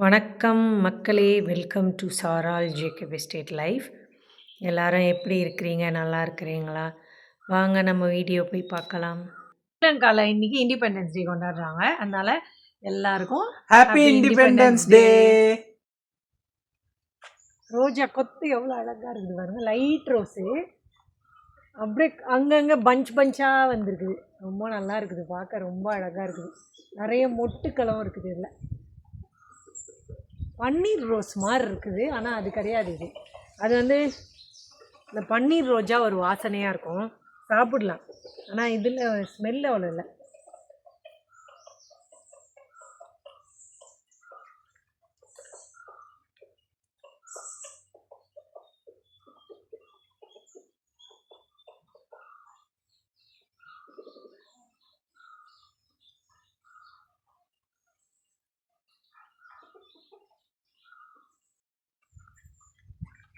வணக்கம் மக்களே! Welcome to சாரால் ஜேக்கப் எஸ்டேட் லைஃப். எல்லாரும் எப்படி இருக்கிறீங்க? நல்லா இருக்கிறீங்களா? வாங்க நம்ம வீடியோ போய் பார்க்கலாம். ஸ்ரீலங்கால இன்னைக்கு இண்டிபெண்டன்ஸ் டே கொண்டாடுறாங்க. அதனால எல்லாருக்கும் ஹாப்பி இண்டிபெண்டன்ஸ் டே. ரோஜா கொத்து எவ்வளோ அழகா இருக்குது பாருங்க. லைட் ரோஸு அப்படியே அங்கங்கே பஞ்சாக வந்திருக்குது. ரொம்ப நல்லா இருக்குது, பார்க்க ரொம்ப அழகாக இருக்குது. நிறைய மொட்டுக்களும் இருக்குது. இதில் பன்னீர் ரோஸ் மாதிரி இருக்குது, ஆனால் அது கிடையாது. இது அது வந்து இந்த பன்னீர் ரோஜா ஒரு வாசனையாக இருக்கும், சாப்பிடலாம். ஆனால் இதில் ஸ்மெல் அவ்வளோ இல்லை.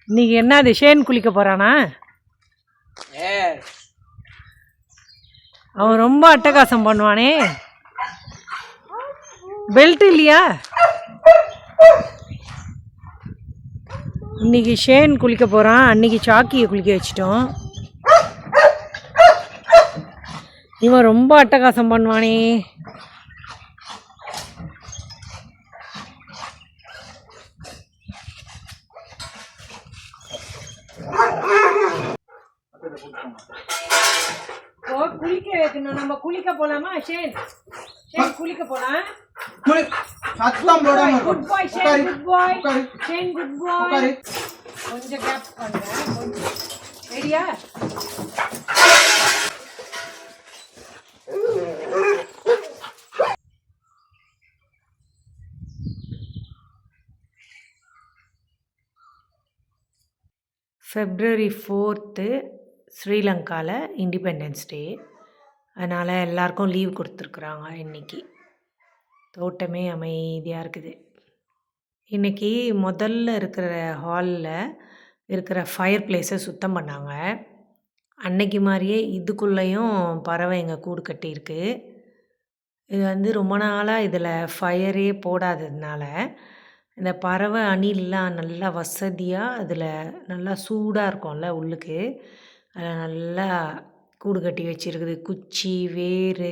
இன்னைக்கு என்ன அது ஷேன் குளிக்க போகிறானா? அவன் ரொம்ப அட்டகாசம் பண்ணுவானே. பெல்ட் இல்லையா? இன்னைக்கு ஷேன் குளிக்க போகிறான். அன்னைக்கு சாக்கியை குளிக்க வச்சிட்டோம். இவன் ரொம்ப அட்டகாசம் பண்ணுவானே. குளிக்க வைக்கணும். நம்ம குளிக்க போலாமா? ஷேன் குளிக்க போலாம். குட் பாய் ஷேன், குட் பாய் ஷேன், குட் பாய். கொஞ்சம் கேப் பண்ணுறேன். கொஞ்சம் ரெடியா? February 4th ஸ்ரீலங்காவில் இண்டிபெண்டன்ஸ் டே. அதனால் எல்லாருக்கும் லீவ் கொடுத்துருக்குறாங்க. இன்றைக்கி தோட்டமே அமைதியாக இருக்குது. இன்றைக்கி முதல்ல இருக்கிற ஹாலில் இருக்கிற ஃபயர் பிளேஸை சுத்தம் பண்ணாங்க. அன்னைக்கு மாதிரியே இதுக்குள்ளேயும் பறவைங்க கூடு கட்டியிருக்கு. இது வந்து ரொம்ப நாளாக இதில் ஃபயரே போடாததுனால இந்த பறவை அணிலெலாம் நல்லா வசதியாக அதில் நல்லா சூடாக இருக்கும்ல உள்ளுக்கு, அதில் நல்லா கூடு கட்டி வச்சுருக்குது. குச்சி, வேர்,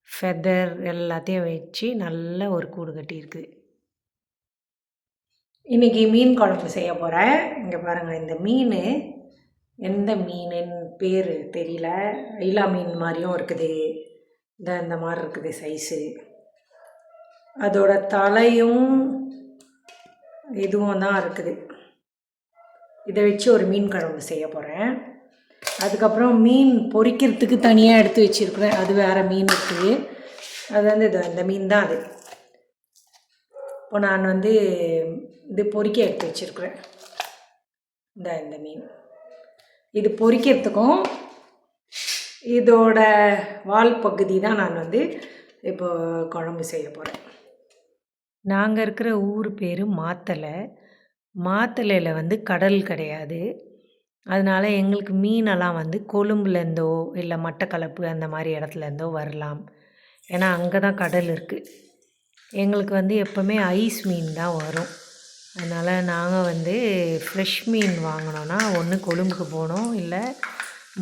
ஃபெதர் எல்லாத்தையும் வச்சு நல்ல ஒரு கூடு கட்டியிருக்குது. இன்றைக்கி மீன் குழம்பு செய்ய போகிறேன். இங்கே பாருங்கள், இந்த மீன் எந்த மீனுன்னு பேர் தெரியல. ஐலா மீன் மாதிரியும் இருக்குது, இந்த மாதிரி இருக்குது சைஸு. அதோட தலையும் இதுவும் தான் இருக்குது. இதை வச்சு ஒரு மீன் குழம்பு செய்ய போகிறேன். அதுக்கப்புறம் மீன் பொரிக்கிறதுக்கு தனியாக எடுத்து வச்சுருக்குறேன். அது வேறு மீன் இருக்குது. அது வந்து இந்த மீன் தான் அது. இப்போ நான் வந்து இது பொரிக்க எடுத்து வச்சுருக்குறேன். இந்த மீன் இது பொரிக்கிறதுக்கும் இதோட வால் பகுதி தான் நான் வந்து இப்போ குழம்பு செய்ய போகிறேன். நாங்கள் இருக்கிற ஊர் பேர் மாத்தலை. மாத்தலையில் வந்து கடல் கிடையாது. அதனால் எங்களுக்கு மீனெல்லாம் வந்து கொழும்புலேருந்தோ இல்லை மட்டக்களப்பு அந்த மாதிரி இடத்துலேருந்தோ வரலாம். ஏன்னா அங்கே தான் கடல் இருக்குது. எங்களுக்கு வந்து எப்போவுமே ஐஸ் மீன் தான் வரும். அதனால் நாங்கள் வந்து ஃப்ரெஷ் மீன் வாங்கினோன்னா ஒன்று கொழும்புக்கு போகணும், இல்லை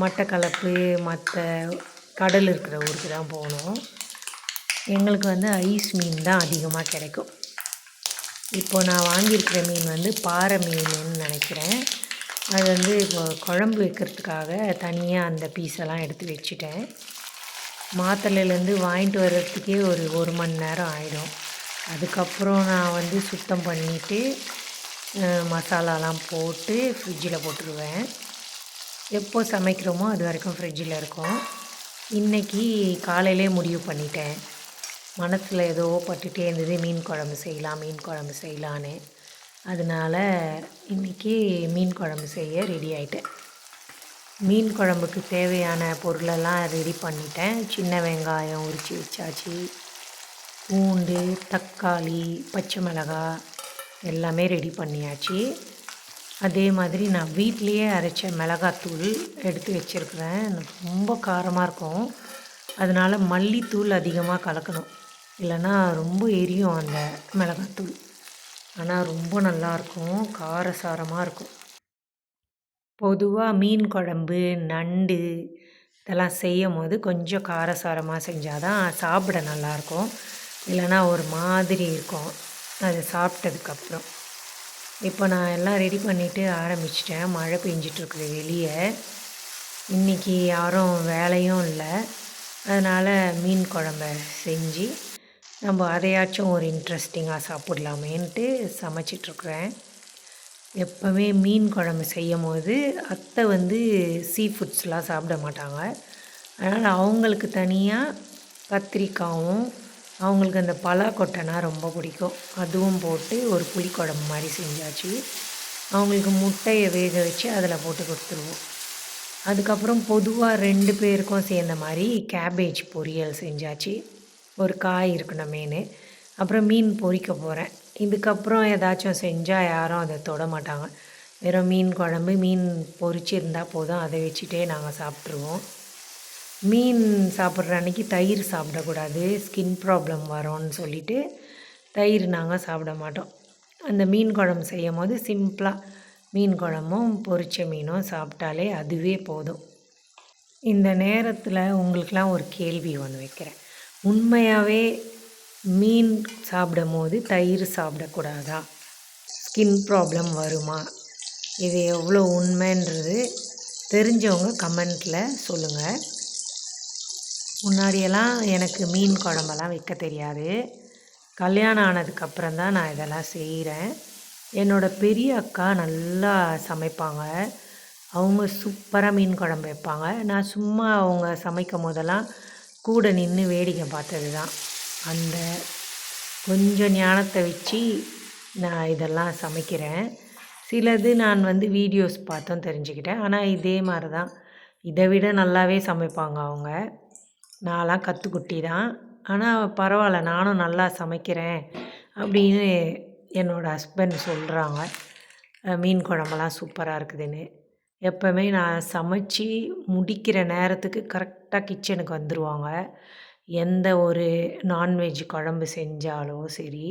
மட்டக்களப்பு மற்ற கடல் இருக்கிற ஊருக்கு தான் போகணும். எங்களுக்கு வந்து ஐஸ் மீன் தான் அதிகமாக கிடைக்கும். இப்போ நான் வாங்கியிருக்கிற மீன் வந்து பாறை மீனுன்னு நினைக்கிறேன். அது வந்து இப்போ குழம்பு வைக்கிறதுக்காக தனியாக அந்த பீஸெல்லாம் எடுத்து வச்சுட்டேன். மாத்தலையிலேருந்து வாங்கிட்டு வர்றதுக்கே ஒரு மணி நேரம் ஆகிடும். அதுக்கப்புறம் நான் வந்து சுத்தம் பண்ணிவிட்டு மசாலாலாம் போட்டு ஃப்ரிட்ஜில் போட்டுருவேன். எப்போ சமைக்கிறோமோ அது வரைக்கும் ஃப்ரிட்ஜில் இருக்கும். இன்றைக்கி காலையிலே முடிவு பண்ணிட்டேன். மனசில் ஏதோ பட்டுகிட்டே இருந்தது, மீன் குழம்பு செய்யலான்னு. அதனால் இன்றைக்கி மீன் குழம்பு செய்ய ரெடி ஆகிட்டேன். மீன் குழம்புக்கு தேவையான பொருளெல்லாம் ரெடி பண்ணிட்டேன். சின்ன வெங்காயம் உரித்து வச்சாச்சு, பூண்டு, தக்காளி, பச்சை மிளகாய் எல்லாமே ரெடி பண்ணியாச்சு. அதே மாதிரி நான் வீட்டிலையே அரைச்ச மிளகாத்தூள் எடுத்து வச்சுருக்குறேன். ரொம்ப காரமாக இருக்கும், அதனால் மல்லித்தூள் அதிகமாக கலக்கணும். இல்லைன்னா ரொம்ப எரியும் அந்த மிளகாத்தூள். ஆனால் ரொம்ப நல்லாயிருக்கும், காரசாரமாக இருக்கும். பொதுவாக மீன் குழம்பு, நண்டு இதெல்லாம் செய்யும்போது கொஞ்சம் காரசாரமாக செஞ்சால் தான் சாப்பிட நல்லாயிருக்கும். இல்லைன்னா ஒரு மாதிரி இருக்கும் அது சாப்பிட்டதுக்கப்புறம். இப்போ நான் எல்லாம் ரெடி பண்ணிவிட்டு ஆரம்பிச்சிட்டேன். மழை பெஞ்சிட்ருக்குது வெளியே. இன்றைக்கி யாரும் வேலையும் இல்லை. அதனால் மீன் குழம்ப செஞ்சு நம்ம அதையாச்சும் ஒரு இன்ட்ரெஸ்டிங்காக சாப்பிட்லாமேன்ட்டு சமைச்சிட்ருக்குறேன். எப்போவுமே மீன் குழம்பு செய்யும்போது அத்தை வந்து சீ ஃபுட்ஸ்லாம் சாப்பிட மாட்டாங்க. அதனால் அவங்களுக்கு தனியாக கத்திரிக்காயும், அவங்களுக்கு அந்த பலாக்கொட்டைனா ரொம்ப பிடிக்கும், அதுவும் போட்டு ஒரு புளிக்குழம்பு மாதிரி செஞ்சாச்சு. அவங்களுக்கு முட்டையை வேக வச்சு அதில் போட்டு கொடுத்துருவோம். அதுக்கப்புறம் பொதுவாக 2 பேருக்கும் சேர்ந்த மாதிரி கேபேஜ் பொரியல் செஞ்சாச்சு. ஒரு காய் இருக்கணுமேனு. அப்புறம் மீன் பொரிக்க போகிறேன். இதுக்கப்புறம் ஏதாச்சும் செஞ்சால் யாரும் அதை தொட மாட்டாங்க. வெறும் மீன் குழம்பு, மீன் பொரிச்சிருந்தா போதும், அதை வச்சுட்டே நாங்கள் சாப்பிட்ருவோம். மீன் சாப்பிட்ற அன்றைக்கி தயிர் சாப்பிடக்கூடாது, ஸ்கின் ப்ராப்ளம் வரும்னு சொல்லிவிட்டு தயிர் நாங்கள் சாப்பிட மாட்டோம். அந்த மீன் குழம்பு செய்யும் போது சிம்பிளாக மீன் குழம்பும் பொரிச்ச மீனும் சாப்பிட்டாலே அதுவே போதும். இந்த நேரத்தில் உங்களுக்கெலாம் ஒரு கேள்வி ஒன்று வைக்கிறேன். உண்மையாகவே மீன் சாப்பிடும் போது தயிர் சாப்பிடக்கூடாதா? ஸ்கின் ப்ராப்ளம் வருமா? இது எவ்வளோ உண்மைன்றது தெரிஞ்சவங்க கமெண்ட்டில் சொல்லுங்கள். முன்னாடியெல்லாம் எனக்கு மீன் குழம்பெல்லாம் வைக்க தெரியாது. கல்யாணம் ஆனதுக்கப்புறம் தான் நான் இதெல்லாம் செய்கிறேன். என்னோடய பெரிய அக்கா நல்லா சமைப்பாங்க. அவங்க சூப்பராக மீன் குழம்பு வைப்பாங்க. நான் சும்மா அவங்க சமைக்கும் போதெல்லாம் கூட நின்று வேடிக்கை பார்த்தது தான். அந்த கொஞ்சம் ஞானத்தை வச்சு நான் இதெல்லாம் சமைக்கிறேன். சிலது நான் வந்து வீடியோஸ் பார்த்தும் தெரிஞ்சுக்கிட்டேன். ஆனால் இதே மாதிரி தான், இதை விட நல்லாவே சமைப்பாங்க அவங்க. நான்லாம் கற்றுக்குட்டி தான். ஆனால் பரவாயில்ல, நானும் நல்லா சமைக்கிறேன் அப்படின்னு என்னோடய ஹஸ்பண்ட் சொல்கிறாங்க. மீன் குழம்பெல்லாம் சூப்பராக இருக்குதுன்னு. எப்போவுமே நான் சமைச்சி முடிக்கிற நேரத்துக்கு கரெக்டாக கிச்சனுக்கு வந்துடுவாங்க. எந்த ஒரு நான்வெஜ் குழம்பு செஞ்சாலும் சரி,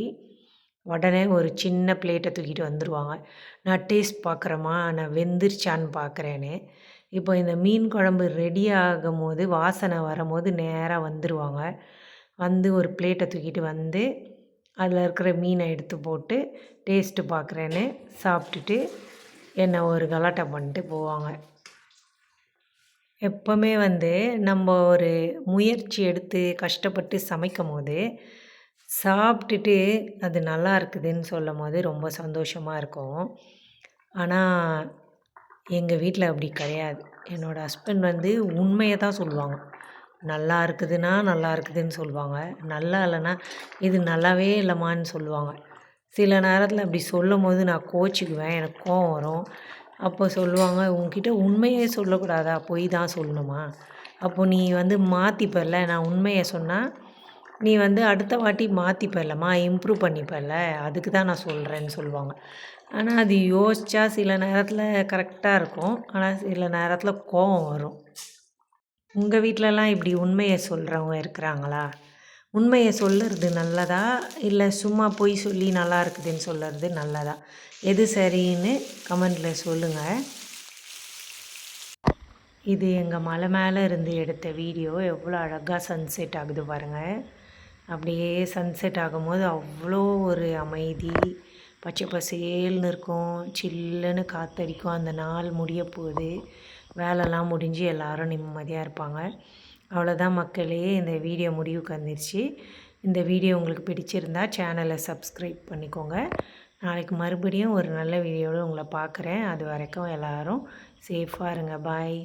உடனே ஒரு சின்ன பிளேட்டை தூக்கிட்டு வந்துடுவாங்க. நான் டேஸ்ட் பார்க்குறேம்மா, நான் வெந்துருச்சான்னு பார்க்குறேன்னு. இப்போ இந்த மீன் குழம்பு ரெடி ஆகும்போது வாசனை வரும்போது நேராக வந்துடுவாங்க. வந்து ஒரு பிளேட்டை தூக்கிட்டு வந்து அதில் இருக்கிற மீனை எடுத்து போட்டு டேஸ்ட்டு பார்க்குறேன்னு சாப்பிட்டுட்டு என்னை ஒரு கலாட்டா பண்ணிட்டு போவாங்க. எப்போவுமே வந்து நம்ம ஒரு முயற்சி எடுத்து கஷ்டப்பட்டு சமைக்கும் போது சாப்பிட்டுட்டு அது நல்லா இருக்குதுன்னு சொல்லும் போது ரொம்ப சந்தோஷமாக இருக்கும். ஆனால் எங்கள் வீட்டில் அப்படி கிடையாது. என்னோடய ஹஸ்பண்ட் வந்து உண்மையை தான் சொல்லுவாங்க. நல்லா இருக்குதுன்னா நல்லா இருக்குதுன்னு சொல்லுவாங்க, நல்லா இல்லைன்னா இது நல்லாவே இல்லைம்மான்னு சொல்லுவாங்க. சில நேரத்தில் அப்படி சொல்லும் போது நான் கோச்சிக்குவேன், எனக்கு கோவம் வரும். அப்போ சொல்லுவாங்க, உன்கிட்ட உண்மையே சொல்லக்கூடாதா, பொய் தான் சொல்லணுமா? அப்போது நீ வந்து மாற்றிப்பல்ல, நான் உண்மையை சொன்னால் நீ வந்து அடுத்த வாட்டி மாற்றிப்பல்லம்மா, இம்ப்ரூவ் பண்ணிப்பல்ல, அதுக்கு தான் நான் சொல்கிறேன்னு சொல்லுவாங்க. ஆனால் அது யோசித்தா சில நேரத்தில் கரெக்டாக இருக்கும், ஆனால் சில நேரத்தில் கோவம் வரும். உங்கள் வீட்டிலலாம் இப்படி உண்மையை சொல்கிறவங்க இருக்கிறாங்களா? உண்மையை சொல்லுறது நல்லதா, இல்லை சும்மா பொய் சொல்லி நல்லா இருக்குதுன்னு சொல்லுறது நல்லதா? எது சரின்னு கமெண்டில் சொல்லுங்கள். இது எங்கள் மலை மேலே இருந்து எடுத்த வீடியோ. எவ்வளோ அழகாக சன்செட் ஆகுது பாருங்கள். அப்படியே சன்செட் ஆகும்போது அவ்வளோ ஒரு அமைதி, பச்சை பசேல்னு இருக்கும், சில்லுன்னு காற்றடிக்கும். அந்த நாள் முடிய போகுது, வேலைலாம் முடிஞ்சு எல்லோரும் நிம்மதியாக இருப்பாங்க. அவ்வளோதான் மக்களே, இந்த வீடியோ முடிவுக்கு வந்துருச்சு. இந்த வீடியோ உங்களுக்கு பிடிச்சிருந்தா சேனலை சப்ஸ்கிரைப் பண்ணிக்கோங்க. நாளைக்கு மறுபடியும் ஒரு நல்ல வீடியோவில் உங்களை பார்க்குறேன். அது வரைக்கும் எல்லோரும் சேஃபாக இருங்க. பாய்.